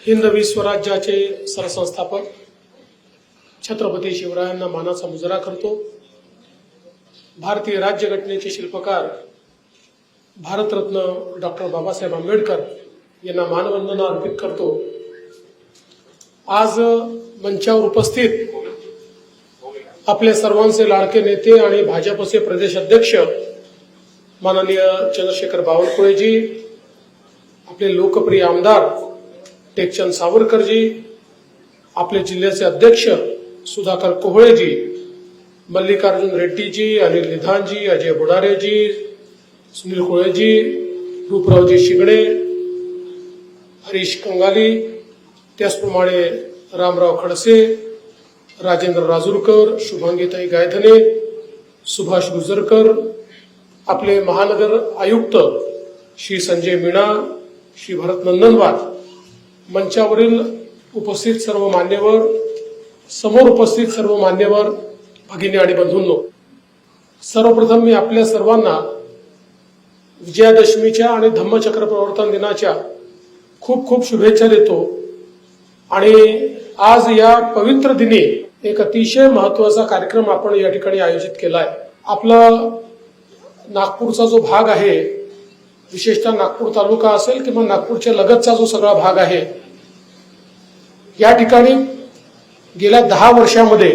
हिंदवी स्वराज्याचे सरसंस्थापक छत्रपती शिवरायांना मानाचा मुजरा करतो। भारतीय राज्यघटनेचे शिल्पकार भारतरत्न डॉक्टर बाबासाहेब आंबेडकर यांना मानवंदना अर्पित करतो। आज मंचावर उपस्थित आपले सर्वांचे लाडके नेते आणि भाजपचे प्रदेश अध्यक्ष माननीय चंद्रशेखर बावनकुळेजी, आपले लोकप्रिय आमदार टेकचंद सावरकरजी, आपले जिल्ह्याचे अध्यक्ष सुधाकर कोहळेजी, मल्लिकार्जुन रेड्डीजी, अनिल निधानजी, अजय बुडारेजी, सुनील कोळेजी, रूपरावजी शिगणे, हरीश कंगाली, त्याचप्रमाणे रामराव खडसे, राजेंद्र राजूरकर, शुभांगीताई गायधने, सुभाष गुजरकर, आपले महानगर आयुक्त श्री संजय मीणा, श्री भरत नंदनवार, मंचावरील उपस्थित सर्व मान्यवर, समोर उपस्थित सर्व मान्यवर, भगिनी आणि बंधूंनो, सर्वप्रथम मी आपल्या सर्वांना विजयादशमीच्या आणि धम्मचक्र प्रवर्तन दिनाच्या खूप खूप शुभेच्छा देतो। आणि आज या पवित्र दिनी एक अतिशय महत्वाचा कार्यक्रम आपण या ठिकाणी आयोजित केलाय। आपला नागपूरचा जो भाग आहे, विशेषतः नागपूर तालुका असेल किंवा नागपूरच्या लगतचा जो सगळा भाग आहे, या ठिकाणी गेल्या 10 वर्षांमध्ये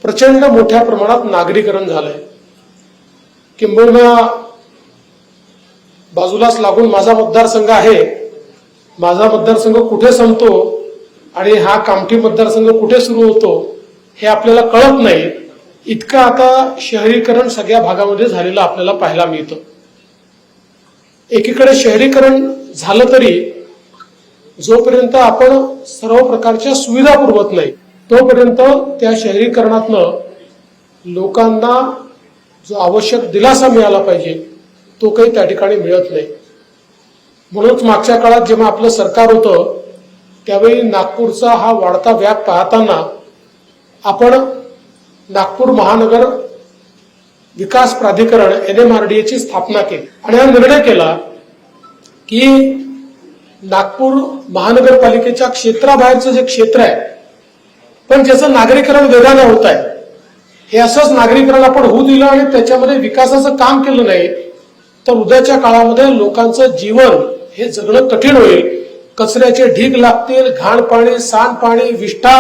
प्रचंड मोठ्या प्रमाणात नागरीकरण झालंय। किंबहुना बाजूलाच लागून माझा मतदारसंघ आहे, माझा मतदारसंघ कुठे संपतो आणि हा कामठी मतदारसंघ कुठे सुरू होतो हे आपल्याला कळत नाही, इतकं आता शहरीकरण सगळ्या भागामध्ये झालेलं आपल्याला पाहायला मिळतं। एकीकडे शहरीकरण झालं तरी जोपर्यंत आपण सर्व प्रकारच्या सुविधा पुरवत नाही तोपर्यंत त्या शहरीकरणातनं लोकांना जो आवश्यक दिलासा मिळाला पाहिजे तो काही त्या ठिकाणी मिळत नाही। म्हणूनच मागच्या काळात जेव्हा आपलं सरकार होतं त्यावेळी नागपूरचा हा वाढता व्याप पाहताना आपण नागपूर महानगर विकास प्राधिकरण NMRDA ची स्थापना केली आणि हा निर्णय केला की नागपूर महानगरपालिकेच्या क्षेत्राबाहेरचं जे क्षेत्र आहे पण ज्याचं नागरीकरण वेगाने होत आहे, हे असंच नागरीकरण आपण होऊ दिलं आणि त्याच्यामध्ये विकासाचं काम केलं नाही तर उद्याच्या काळामध्ये लोकांचं जीवन हे जगणं कठीण होईल। कचऱ्याचे ढीग लागतील, घाण पाणी, सांडपाणी, विष्ठा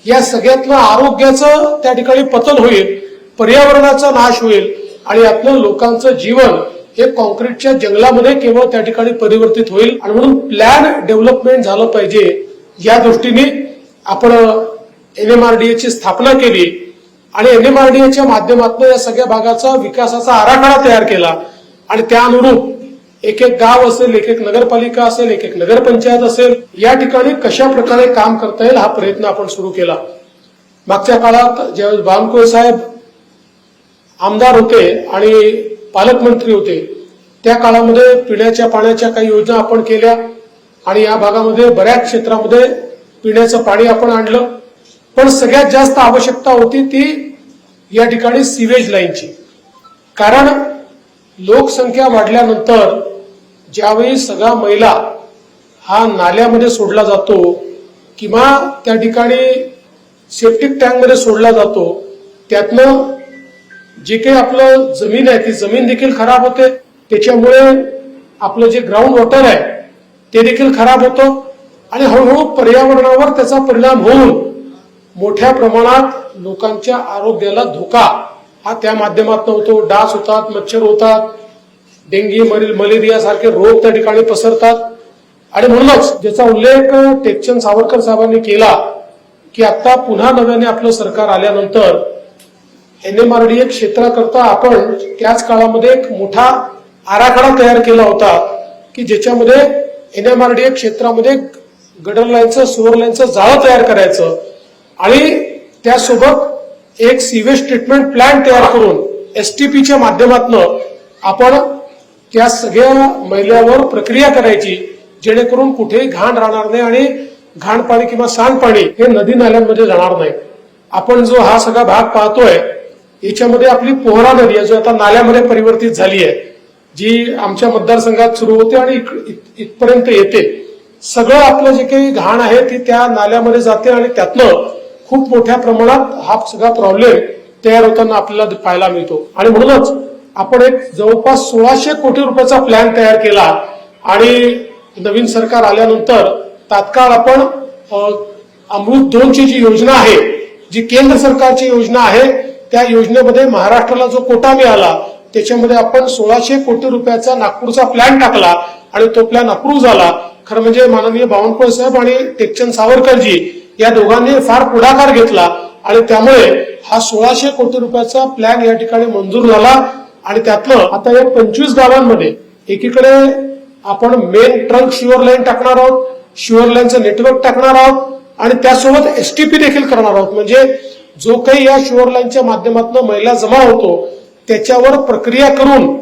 या सगळ्यातलं आरोग्याचं त्या ठिकाणी पतन होईल, पर्यावरणाचा नाश होईल आणि यातलं लोकांचं जीवन हे कॉन्क्रीटच्या जंगलामध्ये केवळ त्या ठिकाणी परिवर्तित होईल। आणि म्हणून प्लॅन डेव्हलपमेंट झालं पाहिजे या दृष्टीने आपण NMRDA ची स्थापना केली आणि NMRDA च्या माध्यमातून या सगळ्या भागाचा विकासाचा आराखडा तयार केला आणि त्या अनुरूप एक एक गाव असेल, एक एक नगरपालिका असेल, एक एक नगरपंचायत असेल, या ठिकाणी कशा प्रकारे काम करता येईल हा प्रयत्न आपण सुरू केला। मागच्या काळात ज्यावेळेस बावनकुळे साहेब आमदार होते आणि पालकमंत्री होते त्या काळामध्ये पिण्याच्या पाण्याच्या काही योजना आपण केल्या आणि या भागामध्ये बऱ्याच क्षेत्रामध्ये पिण्याचं पाणी आपण आणलं, पण सगळ्यात जास्त आवश्यकता होती ती या ठिकाणी सिवेज लाईनची। कारण लोकसंख्या वाढल्यानंतर ज्यावेळी सगळा मैला हा नाल्यामध्ये सोडला जातो किंवा त्या ठिकाणी सेप्टिक टँकमध्ये सोडला जातो, त्यातनं जे काही आपलं जमीन आहे ती जमीन देखील खराब होते, त्याच्यामुळे आपलं जे ग्राउंड वॉटर आहे ते देखील खराब होतं आणि हळूहळू पर्यावरणावर त्याचा परिणाम होऊन मोठ्या प्रमाणात लोकांच्या आरोग्याला धोका हा त्या माध्यमातून होतो। डास होतात, मच्छर होतात, डेंगी, मलेरिया सारखे रोग त्या ठिकाणी पसरतात आणि म्हणूनच ज्याचा उल्लेख टेकचंद सावरकर साहेबांनी केला की आता पुन्हा नव्याने आपलं सरकार आल्यानंतर NMRDA क्षेत्राकरता आपण त्याच काळामध्ये एक मोठा आराखडा तयार केला होता की ज्याच्यामध्ये NMRDA क्षेत्रामध्ये गटर लाईनचं, सुवर लाईनचं जाळं तयार करायचं आणि त्यासोबत एक सीवेज ट्रीटमेंट प्लांट तयार करून STP च्या माध्यमातून आपण त्या सगळ्या मैल्यावर प्रक्रिया करायची जेणेकरून कुठेही घाण राहणार नाही आणि घाण पाणी किंवा सांडपाणी हे नदी नाल्यांमध्ये जाणार नाही। आपण जो हा सगळा भाग पाहतोय याच्यामध्ये आपली पोहरा नदी आहे जो आता नाल्यामध्ये परिवर्तित झाली आहे, जी आमच्या मतदारसंघात सुरू होते आणि इथपर्यंत येते। सगळं आपलं जे काही घाण आहे ती त्या नाल्यामध्ये जाते आणि त्यातनं खूप मोठ्या प्रमाणात हा सगळा प्रॉब्लेम तयार होताना आपल्याला पाहायला मिळतो. आणि म्हणूनच आपण एक जवळपास 1600 कोटी रुपयाचा प्लॅन तयार केला आणि नवीन सरकार आल्यानंतर तात्काळ आपण अमृत 2 ची जी योजना आहे, जी केंद्र सरकारची योजना आहे, त्या योजनेमध्ये महाराष्ट्राला जो कोटा मिळाला त्याच्यामध्ये आपण 1600 कोटी रुपयाचा नागपूरचा प्लॅन टाकला आणि तो प्लॅन अप्रूव्ह झाला. खरं म्हणजे माननीय बावनकुळे साहेब आणि टेकचंद सावरकरजी या दोघांनी फार पुढाकार घेतला आणि त्यामुळे हा 1600 कोटी रुपयाचा प्लॅन या ठिकाणी मंजूर झाला. आणि त्यातलं आता या 25 गावांमध्ये एकीकडे आपण मेन ट्रंक शुअर लाईन टाकणार आहोत, शुअर लाईनचं नेटवर्क टाकणार आहोत आणि त्यासोबत एसटीपी देखील करणार आहोत. म्हणजे जो काही या शुअर लाईनच्या माध्यमातून मैला जमा होतो त्याच्यावर प्रक्रिया करून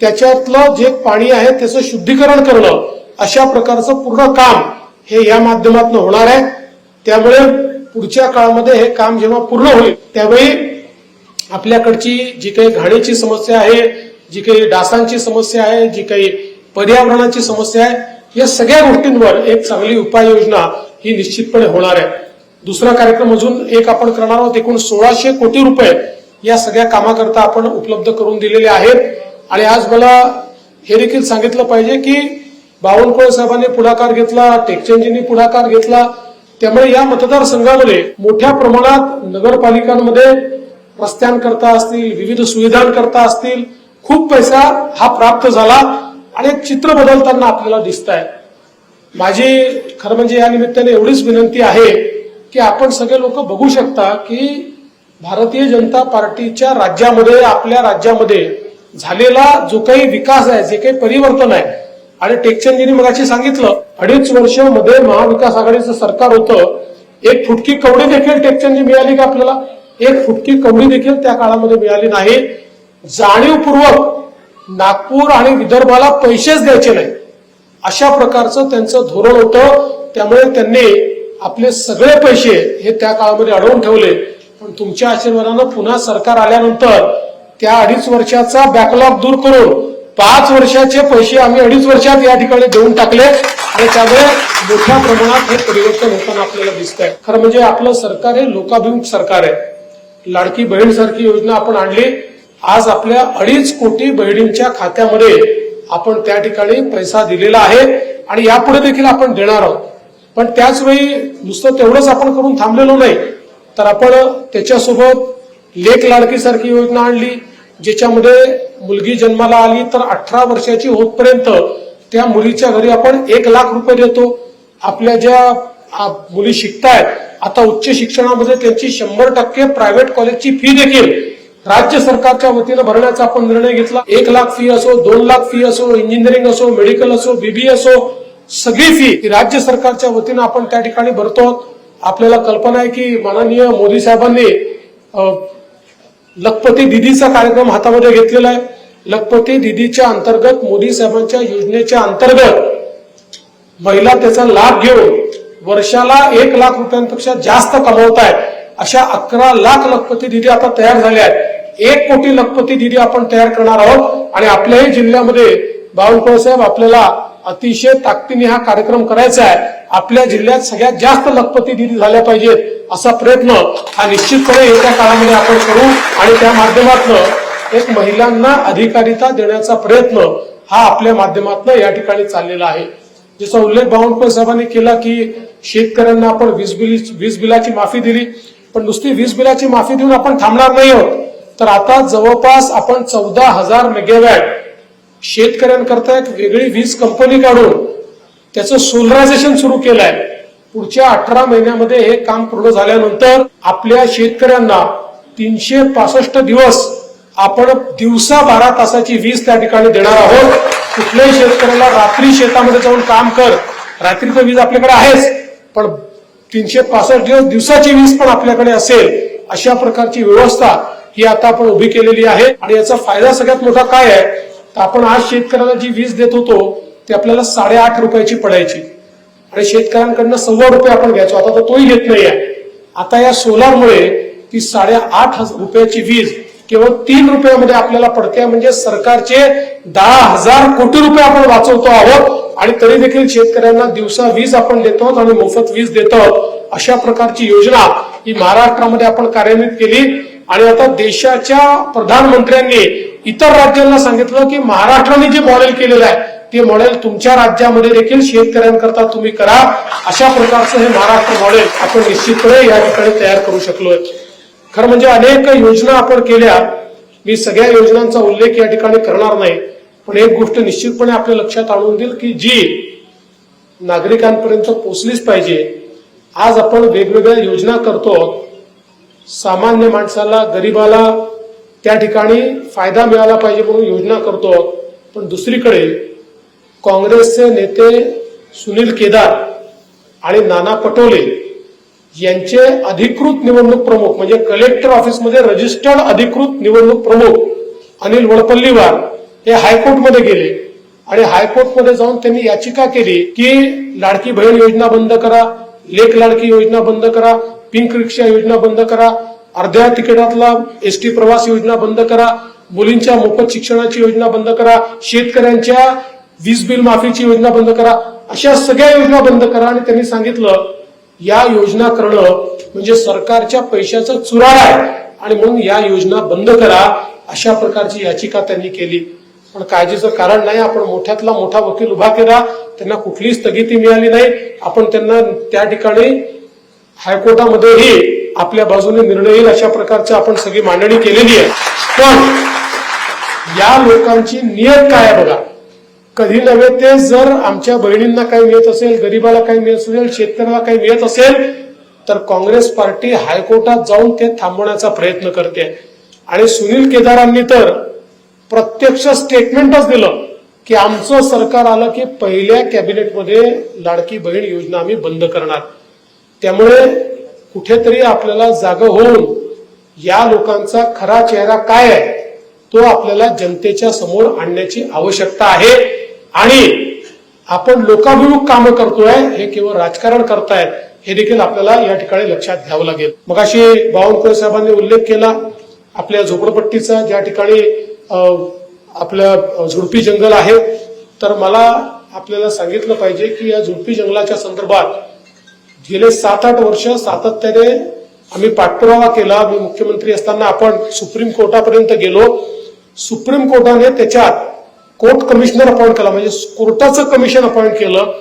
त्याच्यातलं जे पाणी आहे त्याचं शुद्धीकरण करणं, अशा प्रकारचं पूर्ण काम हे या माध्यमातून होणार आहे. त्यामुळे पुढच्या काळामध्ये हे काम जेव्हा पूर्ण होईल त्यावेळी आपल्याकडची जी काही घाणीची समस्या आहे, जी काही डासांची समस्या आहे, जी काही पर्यावरणाची समस्या आहे, या सगळ्या गोष्टींवर एक चांगली उपाययोजना ही निश्चितपणे होणार आहे. दुसरा कार्यक्रम अजून एक आपण करणार आहोत. एकूण 1600 कोटी रुपये या सगळ्या कामाकरता आपण उपलब्ध करून दिलेले आहेत. आणि आज मला हे देखील सांगितलं पाहिजे की बावनकुळे साहेबांनी पुढाकार घेतला, टेकचंदजींनी पुढाकार घेतला, त्यामुळे या मतदारसंघामध्ये मोठ्या प्रमाणात नगरपालिकांमध्ये रस्त्यांकरता असतील, विविध सुविधांकरता असतील, खूप पैसा हा प्राप्त झाला आणि एक चित्र बदलताना आपल्याला दिसत आहे. माझी खरं म्हणजे या निमित्ताने एवढीच विनंती आहे की आपण सगळे लोक बघू शकता की भारतीय जनता पार्टीच्या राज्यामध्ये, आपल्या राज्यामध्ये झालेला जो काही विकास आहे, जे काही परिवर्तन आहे, आणि टेकचंदजींनी मगाशी सांगितलं 2.5 वर्ष मध्ये महाविकास आघाडीचं सरकार होतं. एक फुटकी कवडी देखील टेकचंदजी मिळाली का आपल्याला? एक फुटकी कवडी देखील त्या काळामध्ये मिळाली नाही. जाणीवपूर्वक नागपूर आणि विदर्भाला पैसेच द्यायचे नाही अशा प्रकारचं त्यांचं धोरण होतं. त्यामुळे त्यांनी आपले सगळे पैसे हे त्या काळामध्ये अडवून ठेवले. पण तुमच्या आशीर्वादानं पुन्हा सरकार आल्यानंतर त्या 2.5 वर्षाचा बॅकलॉग दूर करून 5 वर्षाचे पैसे आम्ही 2.5 वर्षात या ठिकाणी देऊन टाकले आणि त्यामुळे मोठ्या प्रमाणात हे परिवर्तन होताना आपल्याला दिसत आहे. खरं म्हणजे आपलं सरकार हे लोकाभिमुख सरकार आहे. लाडकी बहीण सारखी योजना आपण आणली. आज आपल्या 2.5 कोटी बहिणींच्या खात्यामध्ये आपण त्या ठिकाणी पैसा दिलेला आहे आणि यापुढे देखील आपण देणार आहोत. पण त्याच वेळी नुसतं तेवढंच आपण करून थांबलेलो नाही, तर आपण त्याच्यासोबत लेक लाडकी सारखी योजना आणली, ज्याच्यामध्ये मुलगी जन्माला आली तर 18 वर्षाची होतपर्यंत त्या मुलीच्या घरी आपण 1 लाख रुपये देतो. आपल्या ज्या मुली शिकतायत आता उच्च शिक्षणामध्ये त्यांची 100% प्रायव्हेट कॉलेजची फी देखील राज्य सरकारच्या वतीनं भरण्याचा आपण निर्णय घेतला. 1 लाख फी असो, 2 लाख फी असो, इंजिनिअरिंग असो, मेडिकल असो, बीबीए असो, सगळी फी राज्य सरकारच्या वतीनं आपण त्या ठिकाणी भरतो. आपल्याला कल्पना आहे की माननीय मोदी साहेबांनी लखपती दीदीचा कार्यक्रम हातामध्ये घेतलेला आहे. लखपती दीदीच्या अंतर्गत, मोदी साहेबांच्या योजनेच्या अंतर्गत महिला त्याचा लाभ घेऊन वर्षाला 1 लाख रुपयांपेक्षा जास्त कमवत आहेत. अशा 11 लाख लखपती दीदी आता तयार झाल्या आहेत. 1 कोटी लखपती दीदी आपण तयार करणार आहोत आणि आपल्याही जिल्ह्यामध्ये बावनकुळे साहेब आपल्याला अतिशय ताकदीने हा कार्यक्रम करायचा आहे. आपल्या जिल्ह्यात सगळ्यात जास्त लखपती दीदी झाल्या पाहिजेत असा प्रयत्न हा निश्चितपणे येत्या काळामध्ये आपण करू आणि त्या माध्यमातून एक महिलांना अधिकारिता देण्याचा प्रयत्न हा आपल्या माध्यमातून या ठिकाणी चाललेला आहे. जसा उल्लेख बावनकुळे साहेबांनी केला की शेतकऱ्यांना आपण वीज बिलाची माफी दिली, पण नुसती वीज बिलाची माफी देऊन आपण थांबणार नाही आहोत. तर आता जवळपास आपण 14,000 मेगावॅट शेतकऱ्यांकरता एक वेगळी वीज कंपनी काढून त्याचं सोलरायझेशन सुरू केलंय. पुढच्या 18 महिन्यामध्ये हे काम पूर्ण झाल्यानंतर आपल्या शेतकऱ्यांना 365 दिवस आपण दिवसा 12 तासाची वीज त्या ठिकाणी देणार आहोत. कुठल्याही शेतकऱ्याला रात्री शेतामध्ये जाऊन काम कर, रात्रीचं वीज आपल्याकडे आहेच, पण 365 दिवस दिवसाची वीज पण आपल्याकडे असेल अशा प्रकारची व्यवस्था ही आता आपण उभी केलेली आहे. आणि याचा फायदा सगळ्यात मोठा काय आहे तर आपण आज शेतकऱ्याला जी वीज देत होतो ती आपल्याला 8.5 रुपयाची पडायची आणि शेतकऱ्यांकडनं 1.25 रुपये आपण घ्यायचो. आता तर तोही घेत नाहीये. आता या सोलारमुळे ती 8.5 रुपयाची वीज केवळ 3 रुपयामध्ये आपल्याला पडते, म्हणजे सरकारचे 10,000 कोटी रुपये आपण वाचवतो आहोत आणि तरी देखील शेतकऱ्यांना दिवसा वीज आपण देतो आणि मोफत वीज देतो। अशा प्रकारची योजना ही महाराष्ट्रामध्ये आपण कार्यान्वित केली आणि आता देशाच्या प्रधानमंत्र्यांनी इतर राज्यांना सांगितलं की महाराष्ट्राने जे मॉडेल केलेलं आहे ते मॉडेल तुमच्या राज्यामध्ये देखील शेतकऱ्यांकरता तुम्ही करा। अशा प्रकारचं हे महाराष्ट्र मॉडेल आपण निश्चितपणे या ठिकाणी तयार करू शकलोय। खरं म्हणजे अनेक योजना आपण केल्या, मी सगळ्या योजनांचा उल्लेख या ठिकाणी करणार नाही, पण एक गोष्ट निश्चितपणे आपल्या लक्षात आणून देईल की जी नागरिकांपर्यंत पोहोचलीच पाहिजे। आज आपण वेगवेगळ्या योजना करतो, सामान्य माणसाला गरीबाला त्या ठिकाणी फायदा मिळाला पाहिजे म्हणून योजना करतो, पण दुसरीकडे काँग्रेसचे नेते सुनील केदार आणि नाना पटोले यांचे अधिकृत निवडणूक प्रमुख म्हणजे कलेक्टर ऑफिसमध्ये रजिस्टर्ड अधिकृत निवडणूक प्रमुख अनिल वडपल्लीवार हे हायकोर्टमध्ये गेले आणि हायकोर्टमध्ये जाऊन त्यांनी याचिका केली की लाडकी बहीण योजना बंद करा, लेक लाडकी योजना बंद करा, पिंक रिक्षा योजना बंद करा, अर्ध्या तिकिटातला एसटी प्रवास योजना बंद करा, मुलींच्या मोफत शिक्षणाची योजना बंद करा, शेतकऱ्यांच्या वीज बिल माफीची योजना बंद करा, अशा सगळ्या योजना बंद करा। आणि त्यांनी सांगितलं या योजना करणं म्हणजे सरकारच्या पैशाचा चुराड आहे आणि म्हणून या योजना बंद करा, अशा प्रकारची याचिका त्यांनी केली। पण काळजीचं कारण नाही, आपण मोठ्यातला मोठा वकील उभा केला, त्यांना कुठलीही स्थगिती मिळाली नाही, आपण त्यांना त्या ठिकाणी हायकोर्टामध्येही आपल्या बाजूने निर्णय येईल अशा प्रकारची आपण सगळी मांडणी केलेली आहे। पण या लोकांची नियत काय आहे बघा, कधी नव्हे ते जर आमच्या बहिणींना काही मिळत असेल, गरीबाला काही मिळत असेल, शेतकऱ्याला काही मिळत असेल तर काँग्रेस पार्टी हायकोर्टात जाऊन ते थांबवण्याचा प्रयत्न करते। आणि सुनील केदारांनी तर प्रत्यक्ष स्टेटमेंटच दिलं की आमचं सरकार आलं की पहिल्या कॅबिनेटमध्ये लाडकी बहीण योजना आम्ही बंद करणार। त्यामुळे कुठेतरी आपल्याला जागं होऊन या लोकांचा खरा चेहरा काय आहे तो आपल्याला जनतेच्या समोर आणण्याची आवश्यकता आहे। आणि आपण लोकाभिमुख कामं करतोय, हे केवळ राजकारण करतायत हे देखील आपल्याला या ठिकाणी लक्षात घ्यावं लागेल। मगाशी बावनकुळे साहेबांनी उल्लेख केला आपल्या झोपडपट्टीचा, ज्या ठिकाणी आपल्या झुडपी जंगल आहे, तर मला आपल्याला सांगितलं पाहिजे की या झुडपी जंगलाच्या संदर्भात गेले 7-8 वर्ष सातत्याने आम्ही पाठपुरावा केला। मी मुख्यमंत्री असताना आपण सुप्रीम कोर्टापर्यंत गेलो, सुप्रीम कोर्टाने त्याच्यात कोर्ट कमिशनर अपॉइंट केला, म्हणजे कोर्टाचं कमिशन अपॉइंट केलं,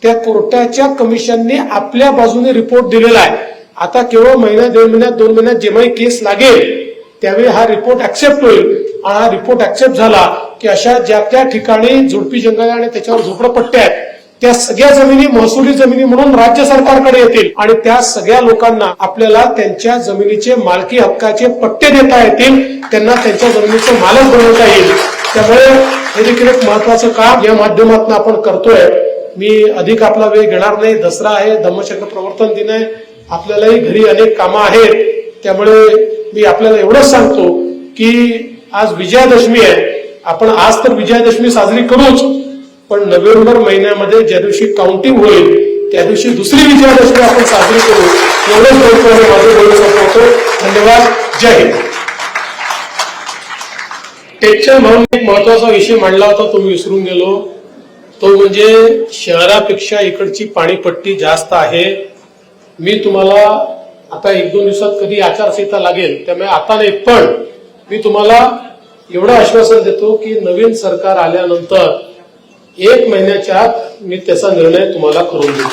त्या कोर्टाच्या कमिशनने आपल्या बाजूने रिपोर्ट दिलेला आहे। आता केवळ महिन्यात 1.5 महिन्यात 2 महिन्यात जेव्हाही केस लागेल त्यावेळी हा रिपोर्ट ऍक्सेप्ट होईल आणि हा रिपोर्ट ऍक्सेप्ट झाला की अशा ज्या त्या ठिकाणी झुडपी जंगल आणि त्याच्यावर झोपडपट्ट्या आहेत त्या सगळ्या जमिनी महसुली जमिनी म्हणून राज्य सरकारकडे येतील आणि त्या सगळ्या लोकांना आपल्याला त्यांच्या जमिनीचे मालकी हक्काचे पट्टे देता येतील, त्यांना त्यांच्या जमिनीचे मालक बनवता येईल। त्यामुळे हे देखील एक महत्वाचं काम या माध्यमातून आपण करतोय। मी अधिक आपला वेळ घेणार नाही, दसरा आहे, धम्मचक्र प्रवर्तन दिन आहे, आपल्यालाही घरी अनेक कामं आहेत, त्यामुळे मी आपल्याला एवढंच सांगतो की आज विजयादशमी आहे, आपण आज तर विजयादशमी साजरी करूच, पण नोव्हेंबर महिन्यामध्ये ज्या दिवशी काउंटिंग होईल त्या दिवशी दुसरी विजयादशमी आपण साजरी करू, एवढंच बोलतो आणि माझं बोलणं संपवतो। धन्यवाद, जय हिंद। टेक्चर म्हणून एक महत्वाचा विषय मांडला होता तो मी विसरून गेलो, तो म्हणजे शहरापेक्षा इकडची पाणीपट्टी जास्त आहे। मी तुम्हाला आता 1-2 दिवसात कधी आचारसंहिता लागेल त्यामुळे आता नाही, पण मी तुम्हाला एवढं आश्वासन देतो की नवीन सरकार आल्यानंतर 1 महिन्याच्या आत मी त्याचा निर्णय तुम्हाला करून देतो।